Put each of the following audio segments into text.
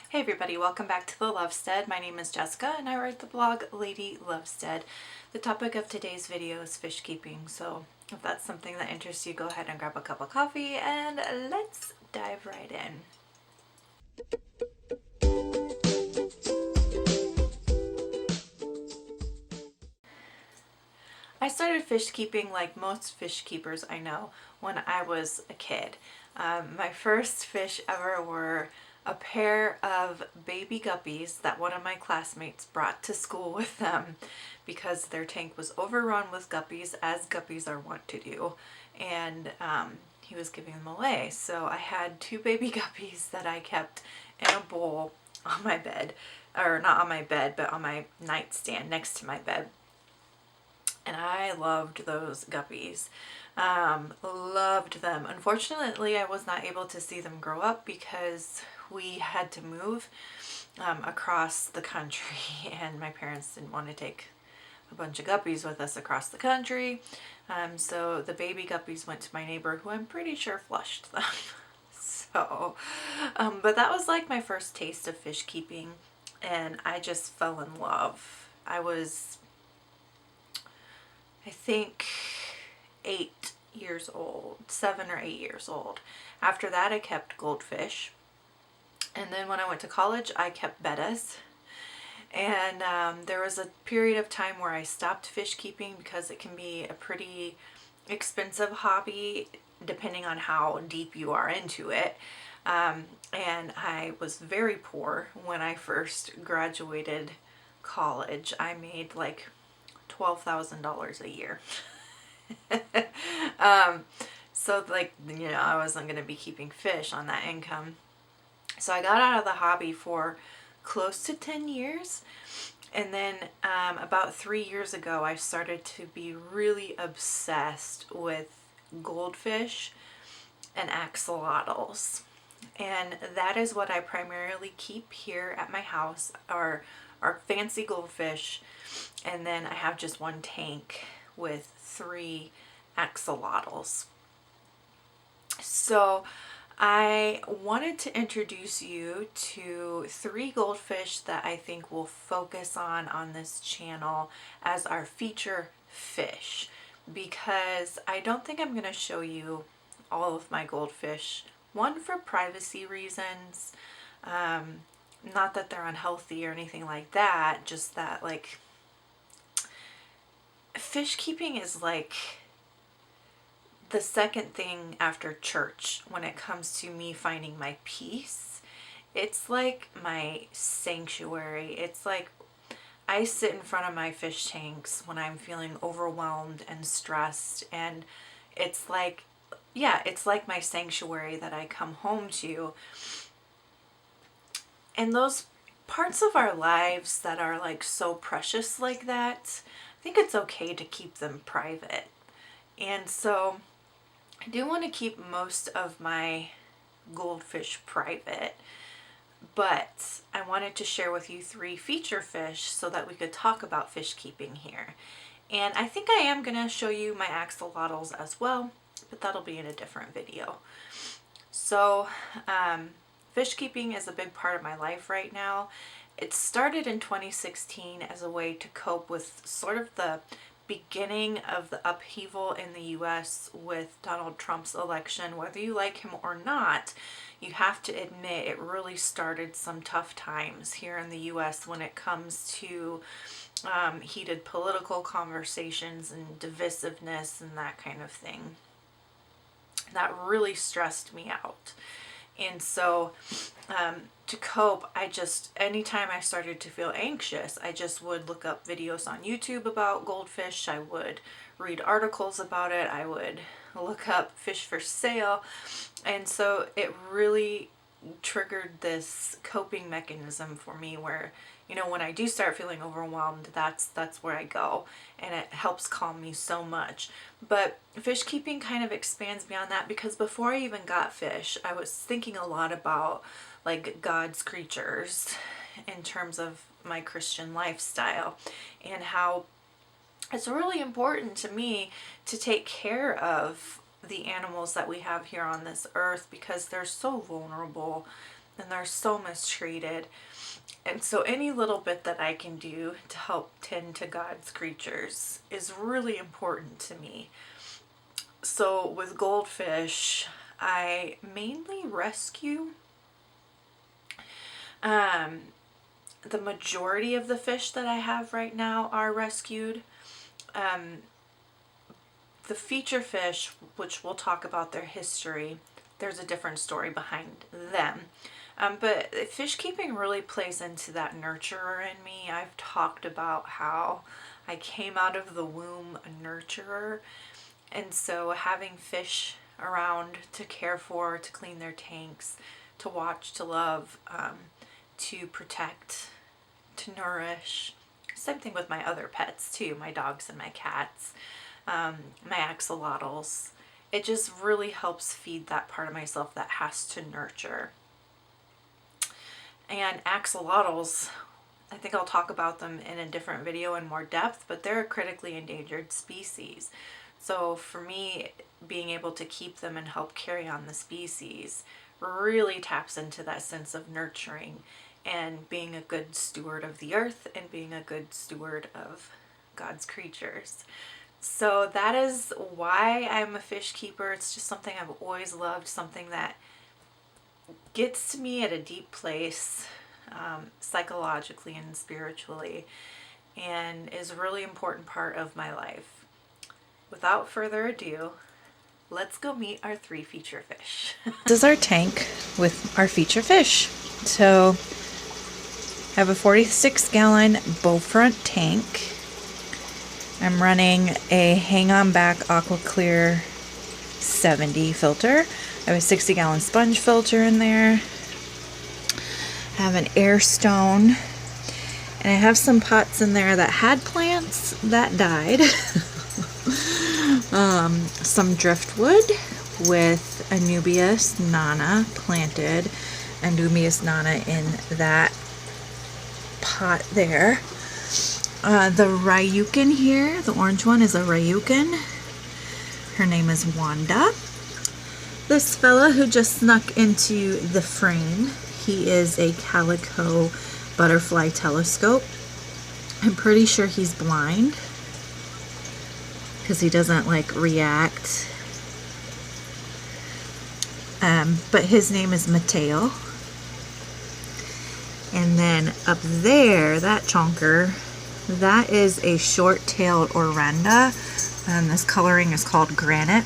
Hey everybody, welcome back to the Lovestead. My name is Jessica and I write the blog Lady Lovestead. The topic of today's video is fish keeping, so if that's something that interests you, go ahead and grab a cup of coffee and let's dive right in. I started fish keeping, like most fish keepers I know, when I was a kid. My first fish ever were a pair of baby guppies that one of my classmates brought to school with them because their tank was overrun with guppies, as guppies are wont to do, and he was giving them away. So I had two baby guppies that I kept in a bowl on my bed, or not on my bed, but on my nightstand next to my bed. And I loved those guppies. Loved them. Unfortunately, I was not able to see them grow up because we had to move across the country and my parents didn't want to take a bunch of guppies with us across the country. So the baby guppies went to my neighbor, who I'm pretty sure flushed them. So, but that was like my first taste of fish keeping, and I just fell in love. I was, I think, 8 years old, 7 or 8 years old. After that, I kept goldfish. And then when I went to college, I kept bettas. And there was a period of time where I stopped fish keeping because it can be a pretty expensive hobby depending on how deep you are into it. And I was very poor when I first graduated college. I made like $12,000 a year. So like, you know, I wasn't going to be keeping fish on that income. So I got out of the hobby for close to 10 years. And then about 3 years ago, I started to be really obsessed with goldfish and axolotls. And that is what I primarily keep here at my house, are fancy goldfish. And then I have just one tank with 3 axolotls. So I wanted to introduce you to 3 goldfish that I think will focus on this channel as our feature fish, because I don't think I'm going to show you all of my goldfish. One, for privacy reasons, not that they're unhealthy or anything like that, just that, like, fish keeping is like the second thing after church when it comes to me finding my peace. It's like my sanctuary. It's like I sit in front of my fish tanks when I'm feeling overwhelmed and stressed, and it's like, yeah, it's like my sanctuary that I come home to. And those parts of our lives that are like so precious like that, I think it's okay to keep them private. And so I do want to keep most of my goldfish private, but I wanted to share with you 3 feature fish so that we could talk about fish keeping here. And I think I am going to show you my axolotls as well, but that'll be in a different video. So fish keeping is a big part of my life right now. It started in 2016 as a way to cope with sort of the beginning of the upheaval in the US with Donald Trump's election. Whether you like him or not, you have to admit it really started some tough times here in the US when it comes to heated political conversations and divisiveness and that kind of thing. That really stressed me out. And so to cope, anytime I started to feel anxious, I just would look up videos on YouTube about goldfish. I would read articles about it. I would look up fish for sale. And so it really triggered this coping mechanism for me where, you know, when I do start feeling overwhelmed, that's where I go, and it helps calm me so much. But fish keeping kind of expands beyond that, because before I even got fish, I was thinking a lot about like God's creatures in terms of my Christian lifestyle, and how it's really important to me to take care of the animals that we have here on this earth because they're so vulnerable and they're so mistreated. And so any little bit that I can do to help tend to God's creatures is really important to me. So with goldfish, I mainly rescue. The majority of the fish that I have right now are rescued. The feature fish, which we'll talk about their history, there's a different story behind them. But fish keeping really plays into that nurturer in me. I've talked about how I came out of the womb a nurturer. And so having fish around to care for, to clean their tanks, to watch, to love, to protect, to nourish. Same thing with my other pets too, my dogs and my cats, my axolotls. It just really helps feed that part of myself that has to nurture. And axolotls, I think I'll talk about them in a different video in more depth, but they're a critically endangered species. So for me, being able to keep them and help carry on the species really taps into that sense of nurturing and being a good steward of the earth and being a good steward of God's creatures. So that is why I'm a fish keeper. It's just something I've always loved, something that gets to me at a deep place, psychologically and spiritually, and is a really important part of my life. Without further ado, let's go meet our 3 feature fish. This is our tank with our feature fish. So I have a 46-gallon Beaufront tank. I'm running a Hang On Back Aqua Clear 70 filter. I have a 60-gallon sponge filter in there. I have an air stone. And I have some pots in there that had plants that died. Some driftwood with Anubias nana planted. Anubias nana in that pot there. The Ryukin here, the orange one, is a Ryukin. Her name is Wanda. This fella who just snuck into the frame, he is a calico butterfly telescope. I'm pretty sure he's blind because he doesn't like react. But his name is Matteo. And then up there, that chonker, that is a short-tailed oranda. This coloring is called granite.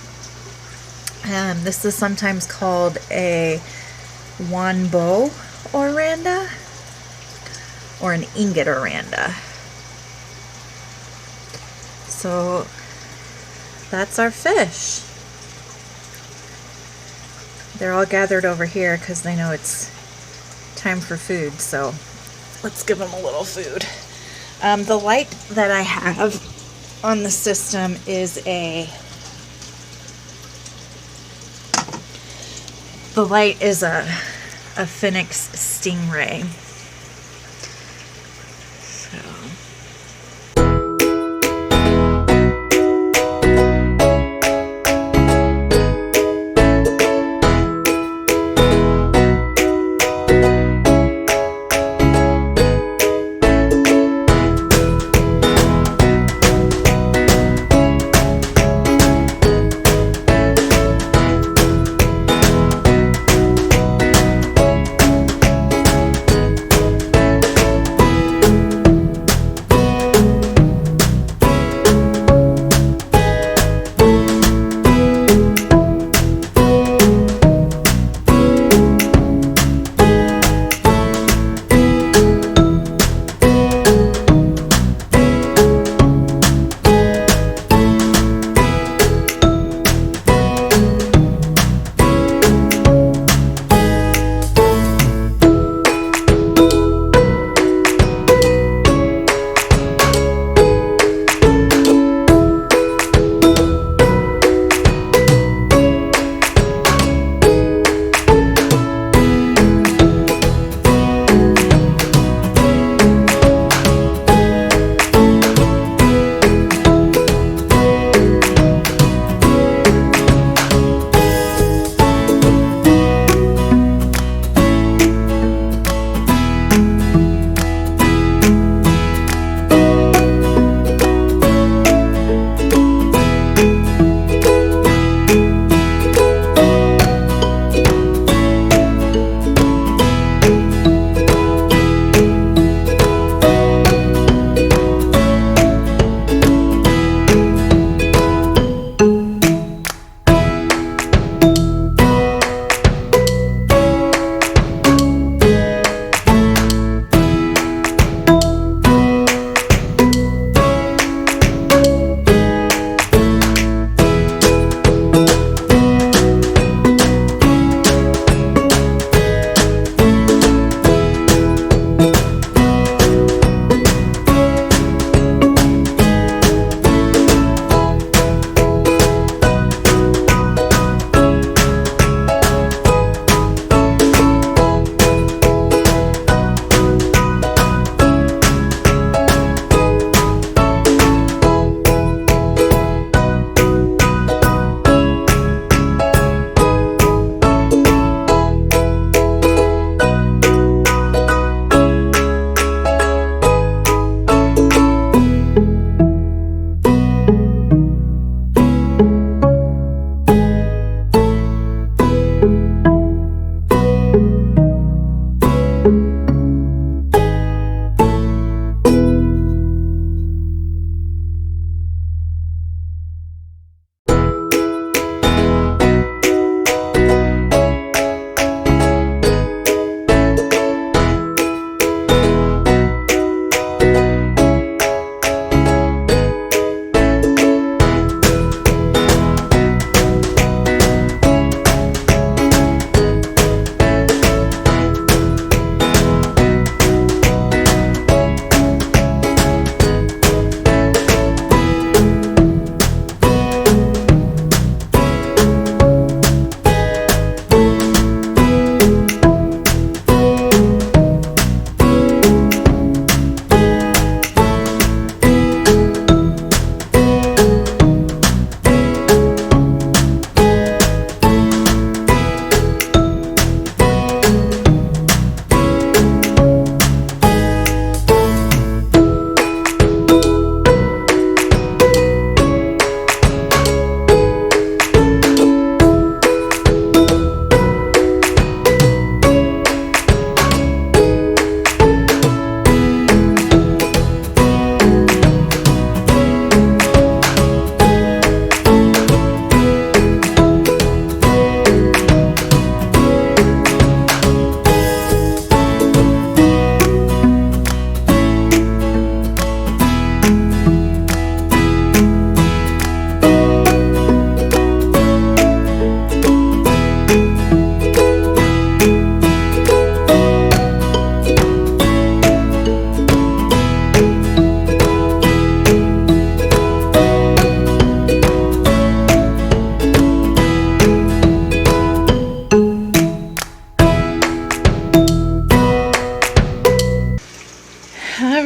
This is sometimes called a Wanbo oranda or an ingot oranda. So that's our fish. They're all gathered over here because they know it's time for food, so let's give them a little food. The light that I have on the system is the light is a Phoenix Stingray.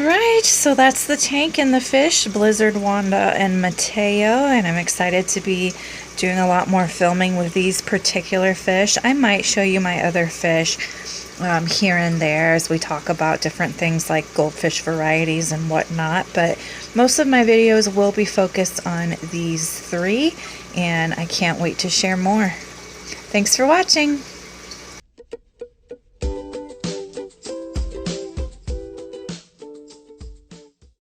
right, so that's the tank and the fish, Blizzard, Wanda, and Matteo, and I'm excited to be doing a lot more filming with these particular fish. I might show you my other fish here and there as we talk about different things like goldfish varieties and whatnot, but most of my videos will be focused on these three, and I can't wait to share more. Thanks for watching.